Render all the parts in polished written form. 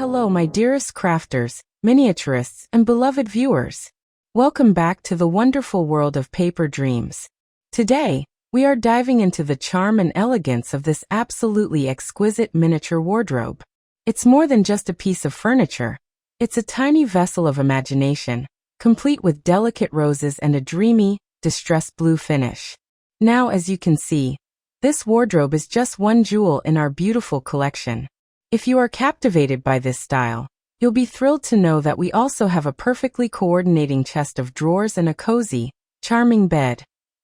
Hello, my dearest crafters, miniaturists, and beloved viewers. Welcome back to the wonderful world of paper dreams. Today, we are diving into the charm and elegance of this absolutely exquisite miniature wardrobe. It's more than just a piece of furniture. It's a tiny vessel of imagination, complete with delicate roses and a dreamy, distressed blue finish. Now, as you can see, this wardrobe is just one jewel in our beautiful collection. If you are captivated by this style, you'll be thrilled to know that we also have a perfectly coordinating chest of drawers and a cozy, charming bed,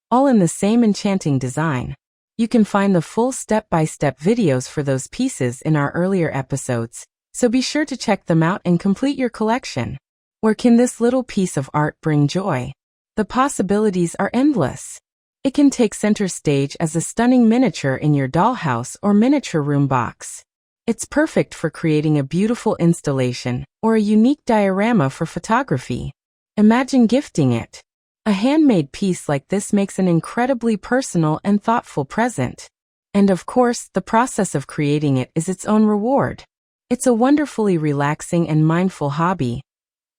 all in the same enchanting design. You can find the full step-by-step videos for those pieces in our earlier episodes, so be sure to check them out and complete your collection. Where can this little piece of art bring joy? The possibilities are endless. It can take center stage as a stunning miniature in your dollhouse or miniature room box. It's perfect for creating a beautiful installation or a unique diorama for photography. Imagine gifting it. A handmade piece like this makes an incredibly personal and thoughtful present. And of course, the process of creating it is its own reward. It's a wonderfully relaxing and mindful hobby.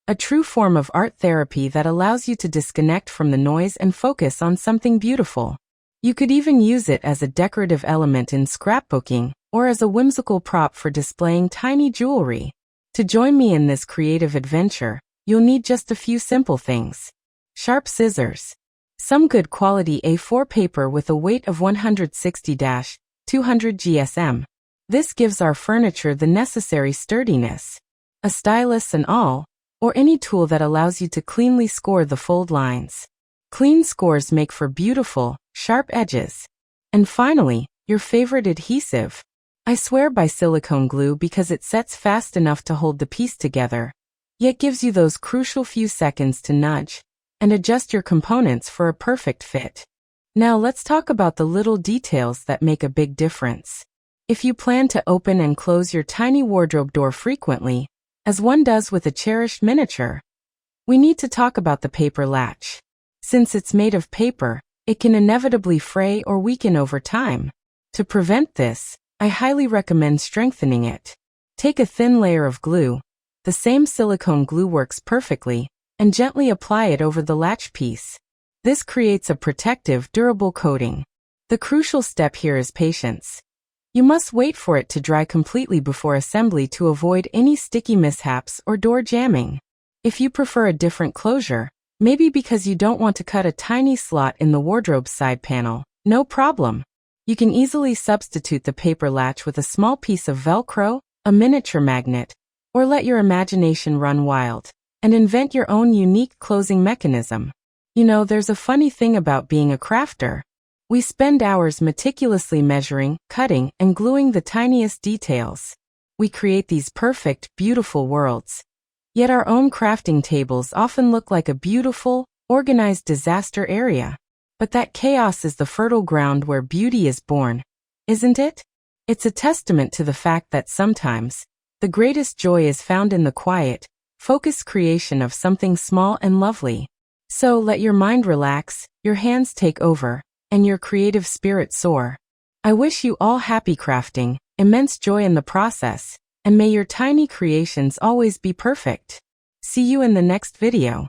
A true form of art therapy that allows you to disconnect from the noise and focus on something beautiful. You could even use it as a decorative element in scrapbooking, or as a whimsical prop for displaying tiny jewelry. To join me in this creative adventure, you'll need just a few simple things. Sharp scissors. Some good quality A4 paper with a weight of 160-200 GSM. This gives our furniture the necessary sturdiness. A stylus and all, or any tool that allows you to cleanly score the fold lines. Clean scores make for beautiful, sharp edges. And finally, your favorite adhesive. I swear by silicone glue because it sets fast enough to hold the piece together, yet gives you those crucial few seconds to nudge and adjust your components for a perfect fit. Now let's talk about the little details that make a big difference. If you plan to open and close your tiny wardrobe door frequently, as one does with a cherished miniature, we need to talk about the paper latch. Since it's made of paper, it can inevitably fray or weaken over time. To prevent this, I highly recommend strengthening it. Take a thin layer of glue, the same silicone glue works perfectly, and gently apply it over the latch piece. This creates a protective, durable coating. The crucial step here is patience. You must wait for it to dry completely before assembly to avoid any sticky mishaps or door jamming. If you prefer a different closure, maybe because you don't want to cut a tiny slot in the wardrobe side panel, no problem. You can easily substitute the paper latch with a small piece of Velcro, a miniature magnet, or let your imagination run wild and invent your own unique closing mechanism. You know, there's a funny thing about being a crafter. We spend hours meticulously measuring, cutting, and gluing the tiniest details. We create these perfect, beautiful worlds. Yet our own crafting tables often look like a beautiful, organized disaster area. But that chaos is the fertile ground where beauty is born, isn't it? It's a testament to the fact that sometimes, the greatest joy is found in the quiet, focused creation of something small and lovely. So let your mind relax, your hands take over, and your creative spirit soar. I wish you all happy crafting, immense joy in the process, and may your tiny creations always be perfect. See you in the next video.